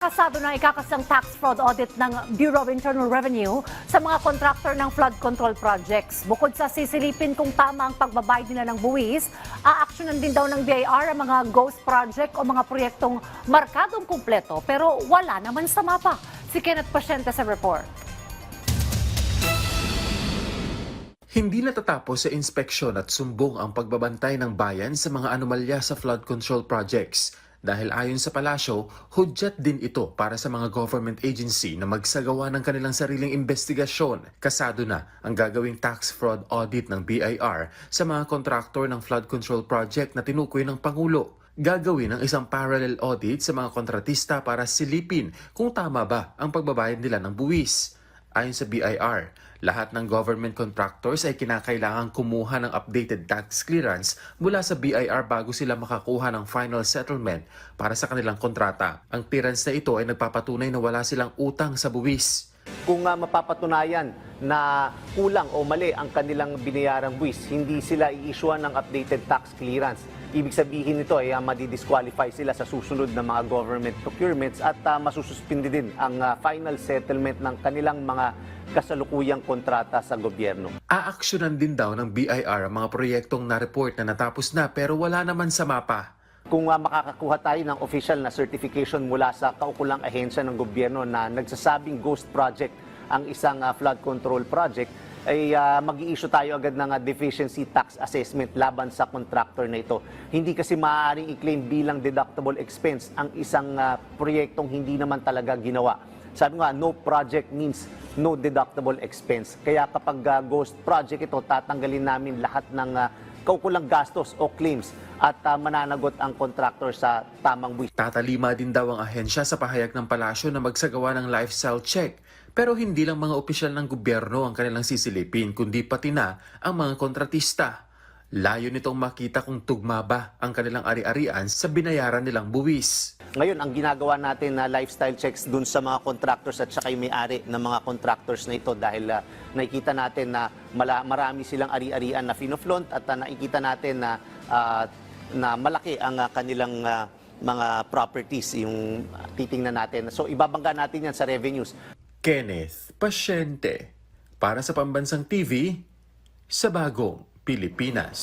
Kasado na ikakasang tax fraud audit ng Bureau of Internal Revenue sa mga kontraktor ng flood control projects. Bukod sa sisilipin kung tama ang pagbabayad nila ng buwis, aaksyonan din daw ng BIR ang mga ghost project o mga proyektong markadong kumpleto pero wala naman sa mapa. Si Kenneth Pasyente sa report. Hindi natatapos sa inspeksyon at sumbong ang pagbabantay ng bayan sa mga anomalya sa flood control projects. Dahil ayon sa palasyo, hudyat din ito para sa mga government agency na magsagawa ng kanilang sariling investigasyon. Kasado na ang gagawing tax fraud audit ng BIR sa mga kontraktor ng flood control project na tinukoy ng Pangulo. Gagawin ang isang parallel audit sa mga kontratista para silipin kung tama ba ang pagbabayad nila ng buwis. Ayon sa BIR, lahat ng government contractors ay kinakailangang kumuha ng updated tax clearance mula sa BIR bago sila makakuha ng final settlement para sa kanilang kontrata. Ang clearance na ito ay nagpapatunay na wala silang utang sa buwis. Kung mapapatunayan na kulang o mali ang kanilang binayarang buwis, hindi sila i-issuean ng updated tax clearance. Ibig sabihin nito ay madi-disqualify sila sa susunod na mga government procurements at masususpindi din ang final settlement ng kanilang mga kasalukuyang kontrata sa gobyerno. Aaksyonan din daw ng BIR ang mga proyektong na-report na natapos na pero wala naman sa mapa. Kung makakakuha tayo ng official na certification mula sa kaukulang ahensya ng gobyerno na nagsasabing ghost project ang isang flood control project, ay mag-i-issue tayo agad ng deficiency tax assessment laban sa contractor na ito. Hindi kasi maaaring i-claim bilang deductible expense ang isang proyektong hindi naman talaga ginawa. Sabi nga, no project means no deductible expense. Kaya kapag ghost project ito, tatanggalin namin lahat ng kaukulang gastos o claims at mananagot ang contractor sa tamang buwis. Tatalima din daw ang ahensya sa pahayag ng palasyo na magsagawa ng lifestyle check. Pero hindi lang mga opisyal ng gobyerno ang kanilang sisilipin, kundi pati na ang mga kontratista. Layo nitong makita kung tugma ba ang kanilang ari-arian sa binayaran nilang buwis. Ngayon, ang ginagawa natin na lifestyle checks dun sa mga contractors at saka yung may-ari ng mga contractors na ito dahil nakikita natin na marami silang ari-arian na finoflaunt at nakikita natin na malaki ang kanilang mga properties, yung titingnan natin. So, ibabangga natin yan sa revenues. Kenneth Pasyente para sa Pambansang TV sa Bagong Pilipinas.